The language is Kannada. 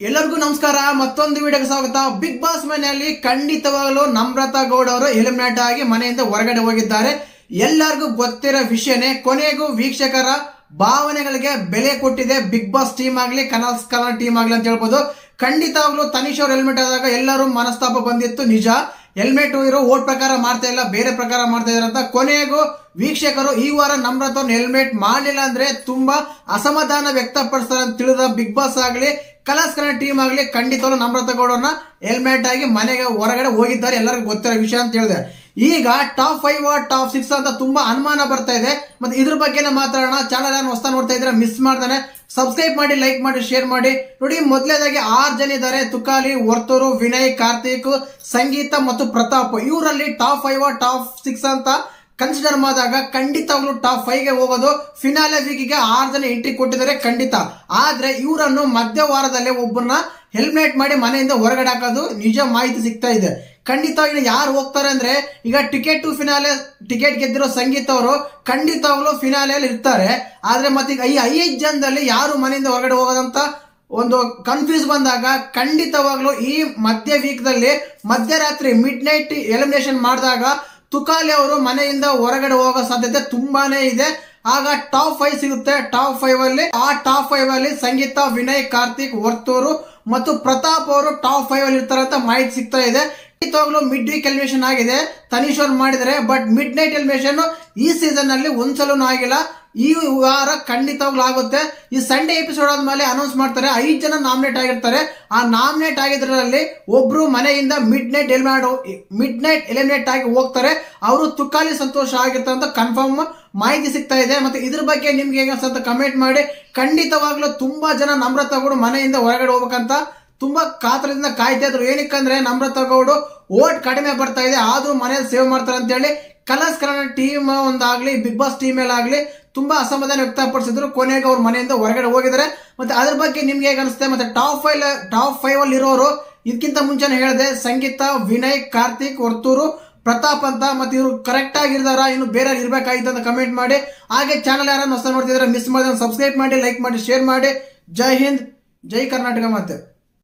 ಎಲ್ಲರಿಗೂ ನಮಸ್ಕಾರ. ಮತ್ತೊಂದು ವಿಡಿಯೋಗೆ ಸ್ವಾಗತ. ಬಿಗ್ ಬಾಸ್ ಮನೆಯಲ್ಲಿ ಖಂಡಿತವಾಗಲೂ ನಮ್ರತಾ ಗೌಡ ಅವರು ಎಲಿಮಿನೇಟ್ ಆಗಿ ಮನೆಯಿಂದ ಹೊರಗಡೆ ಹೋಗಿದ್ದಾರೆ. ಎಲ್ಲರಿಗೂ ಗೊತ್ತಿರೋ ವಿಷಯನೇ. ಕೊನೆಗೂ ವೀಕ್ಷಕರ ಭಾವನೆಗಳಿಗೆ ಬೆಲೆ ಕೊಟ್ಟಿದೆ ಬಿಗ್ ಬಾಸ್ ಟೀಮ್ ಆಗ್ಲಿ, ಕನಲ್ ಟೀಮ್ ಆಗ್ಲಿ ಅಂತ ಹೇಳ್ಬೋದು. ಖಂಡಿತವಾಗ್ಲೂ ತನಿಷ್ ಅವರು ಎಲಿಮಿನೇಟ್ ಆದಾಗ ಎಲ್ಲರೂ ಮನಸ್ತಾಪ ಬಂದಿತ್ತು, ನಿಜ. ಹೆಲ್ಮೆಟ್ ಇರೋ ಓಟ್ ಪ್ರಕಾರ ಮಾಡ್ತಾ ಇಲ್ಲ, ಬೇರೆ ಪ್ರಕಾರ ಮಾಡ್ತಾ ಇದಾರೆ ಅಂತ. ಕೊನೆಗೂ ವೀಕ್ಷಕರು ಈ ವಾರ ನಮ್ರತವ್ರನ್ನ ಹೆಲ್ಮೆಟ್ ಮಾಡಲಿಲ್ಲ ಅಂದ್ರೆ ತುಂಬಾ ಅಸಮಾಧಾನ ವ್ಯಕ್ತಪಡಿಸ್ತಾರೆ ಅಂತ ತಿಳಿದ ಬಿಗ್ ಬಾಸ್ ಆಗ್ಲಿ, ಕನಲ್ ಟೀಮ್ ಆಗ್ಲಿ ಖಂಡಿತವಾಗ್ಲೂ ನಮ್ರತಾ ಗೌಡರನ್ನ ಹೆಲ್ಮೆಟ್ ಆಗಿ ಮನೆಗೆ ಹೊರಗಡೆ ಹೋಗಿದ್ದಾರೆ. ಎಲ್ಲರಿಗೂ ಗೊತ್ತಿರೋ ವಿಷಯ ಅಂತ ಹೇಳಿದೆ. ಈಗ ಟಾಪ್ 5 ಟಾಪ್ 6 ಅಂತ ತುಂಬಾ ಅನುಮಾನ ಬರ್ತಾ ಇದೆ. ಮತ್ತೆ ಇದ್ರ ಬಗ್ಗೆನೇ ಮಾತಾಡೋಣ. ಚಾನಲ್ ಏನು ಹೊಸ ನೋಡ್ತಾ ಇದ್ರೆ ಮಿಸ್ ಮಾಡ್ದಾನೆ ಸಬ್ಸ್ಕ್ರೈಬ್ ಮಾಡಿ, ಲೈಕ್ ಮಾಡಿ, ಶೇರ್ ಮಾಡಿ. ನೋಡಿ, ಮೊದಲನೇದಾಗಿ 6 ಜನ ಇದ್ದಾರೆ. ತುಕಾಲಿ, ವರ್ತೂರು, ವಿನಯ್, ಕಾರ್ತಿಕ್, ಸಂಗೀತ ಮತ್ತು ಪ್ರತಾಪ್. ಇವರಲ್ಲಿ ಟಾಪ್ 5 ಟಾಪ್ 6 ಅಂತ ಕನ್ಸಿಡರ್ ಮಾಡಿದಾಗ ಖಂಡಿತವಾಗ್ಲೂ ಟಾಪ್ 5ಗೆ ಹೋಗೋದು. ಫಿನಾಲೆ ವೀಕಿಗೆ 6 ಜನ ಎಂಟ್ರಿ ಕೊಟ್ಟಿದ್ದಾರೆ ಖಂಡಿತ. ಆದ್ರೆ ಇವರನ್ನು ಮಧ್ಯ ವಾರದಲ್ಲೇ ಒಬ್ಬರನ್ನ ಹೆಲ್ಮೆಟ್ ಮಾಡಿ ಮನೆಯಿಂದ ಹೊರಗಡೆ ಹಾಕೋದು ನಿಜ ಮಾಹಿತಿ ಸಿಗ್ತಾ ಇದೆ. ಖಂಡಿತವಾಗಿ ಯಾರು ಹೋಗ್ತಾರೆ ಅಂದ್ರೆ, ಈಗ ಟಿಕೆಟ್ ಟು ಫಿನಾಲೆ ಟಿಕೆಟ್ ಗೆದ್ದಿರೋ ಸಂಗೀತ ಅವರು ಖಂಡಿತವಾಗ್ಲೂ ಫಿನಾಲೆಯಲ್ಲಿ ಇರ್ತಾರೆ. ಆದ್ರೆ ಮತ್ತೆ ಈ 5 ಜನದಲ್ಲಿ ಯಾರು ಮನೆಯಿಂದ ಹೊರಗಡೆ ಹೋಗೋದಂತ ಒಂದು ಕನ್ಫ್ಯೂಸ್ ಬಂದಾಗ ಖಂಡಿತವಾಗ್ಲೂ ಈ ಮಧ್ಯ ವೀಕ್ ದಲ್ಲಿ ಮಧ್ಯರಾತ್ರಿ ಮಿಡ್ ನೈಟ್ ಎಲಿಮಿನೇಷನ್ ಮಾಡಿದಾಗ ತುಕಾಲಿ ಅವರು ಮನೆಯಿಂದ ಹೊರಗಡೆ ಹೋಗೋ ಸಾಧ್ಯತೆ ತುಂಬಾನೇ ಇದೆ. ಆಗ ಟಾಪ್ 5 ಸಿಗುತ್ತೆ. ಟಾಪ್ 5 ಅಲ್ಲಿ ಸಂಗೀತ, ವಿನಯ್, ಕಾರ್ತಿಕ್, ವರ್ತೂರು ಮತ್ತು ಪ್ರತಾಪ್ ಅವರು ಟಾಪ್ 5 ಅಲ್ಲಿ ಇರ್ತಾರೆ ಅಂತ ಮಾಹಿತಿ ಸಿಗ್ತಾ ಇದೆ. ಖಂಡಿತವಾಗ್ಲೂ ಮಿಡ್ ವೀಕ್ ಎಲಿಮಿನೇಷನ್ ಆಗಿದೆ, ತನಿಷ್ ಅವ್ರು ಮಾಡಿದರೆ. ಬಟ್ ಮಿಡ್ ನೈಟ್ ಎಲಿಮಿನೇಷನ್ ಈ ಸೀಸನ್ ಅಲ್ಲಿ ಒಂದ್ಸಲೂ ಆಗಿಲ್ಲ. ಈ ವಾರ ಖಂಡಿತವಾಗ್ಲೂ ಆಗುತ್ತೆ. ಈ ಸಂಡೇ ಎಪಿಸೋಡ್ ಆದ್ಮೇಲೆ ಅನೌನ್ಸ್ ಮಾಡ್ತಾರೆ. 5 ಜನ ನಾಮಿನೇಟ್ ಆಗಿರ್ತಾರೆ. ಆ ನಾಮಿನೇಟ್ ಆಗಿದ್ರಲ್ಲಿ ಒಬ್ರು ಮನೆಯಿಂದ ಮಿಡ್ ನೈಟ್ ಎಲಿಮಿನೇಟ್ ಆಗಿ ಹೋಗ್ತಾರೆ. ಅವರು ತುಕಾಲಿ ಸಂತೋಷ ಆಗಿರ್ತಾರೆ ಅಂತ ಕನ್ಫರ್ಮ್ ಮಾಹಿತಿ ಸಿಗ್ತಾ ಇದೆ. ಮತ್ತೆ ಇದ್ರ ಬಗ್ಗೆ ನಿಮ್ಗೆ ಹೇಗೆ ಅನ್ಸುತ್ತೆ ಕಮೆಂಟ್ ಮಾಡಿ. ಖಂಡಿತವಾಗ್ಲೂ ತುಂಬಾ ಜನ ನಮ್ರತಾ ಗೌಡ ಮನೆಯಿಂದ ಹೊರಗಡೆ ಹೋಗ್ಬೇಕಂತ ತುಂಬಾ ಕಾತರದಿಂದ ಕಾಯ್ತಾ ಇದ್ರು. ಏನಕ್ಕಂದ್ರೆ ನಮ್ರತಾ ಗೌಡ ಓಟ್ ಕಡಿಮೆ ಬರ್ತಾ ಇದೆ, ಆದ್ರೂ ಮನೆಯಲ್ಲಿ ಸೇವ್ ಮಾಡ್ತಾರೆ ಅಂತ ಹೇಳಿ ಕನಲ್ ಟೀಮ್ ಒಂದಾಗ್ಲಿ, ಬಿಗ್ ಬಾಸ್ ಟೀಮ್ ಅಲ್ಲಿ ತುಂಬಾ ಅಸಮಾಧಾನ ವ್ಯಕ್ತಪಡಿಸಿದ್ರು. ಕೊನೆಗೆ ಅವ್ರ ಮನೆಯಿಂದ ಹೊರಗಡೆ ಹೋಗಿದ್ದಾರೆ. ಮತ್ತೆ ಅದ್ರ ಬಗ್ಗೆ ನಿಮ್ಗೆ ಹೇಗೆ ಅನಿಸುತ್ತೆ? ಮತ್ತೆ ಟಾಪ್ 5 ಅಲ್ಲಿ ಇರೋರು ಇದಕ್ಕಿಂತ ಮುಂಚೆನೆ ಹೇಳಿದೆ, ಸಂಗೀತ, ವಿನಯ್, ಕಾರ್ತಿಕ್, ವರ್ತೂರು, ಪ್ರತಾಪ್ ಅಂತ. ಮತ್ತೆ ಇವರು ಕರೆಕ್ಟ್ ಆಗಿರ್ದಾರ, ಇನ್ನು ಬೇರೆ ಇರ್ಬೇಕಾಗಿತ್ತು ಅಂತ ಕಮೆಂಟ್ ಮಾಡಿ. ಹಾಗೆ ಚಾನಲ್ ಯಾರನ್ನ ಹೊಸ ನೋಡ್ತಿದ್ರೆ ಮಿಸ್ ಮಾಡಿದ್ರೆ ಸಬ್ಸ್ಕ್ರೈಬ್ ಮಾಡಿ, ಲೈಕ್ ಮಾಡಿ, ಶೇರ್ ಮಾಡಿ. ಜೈ ಹಿಂದ್, ಜೈ ಕರ್ನಾಟಕ. ಮತ್ತೆ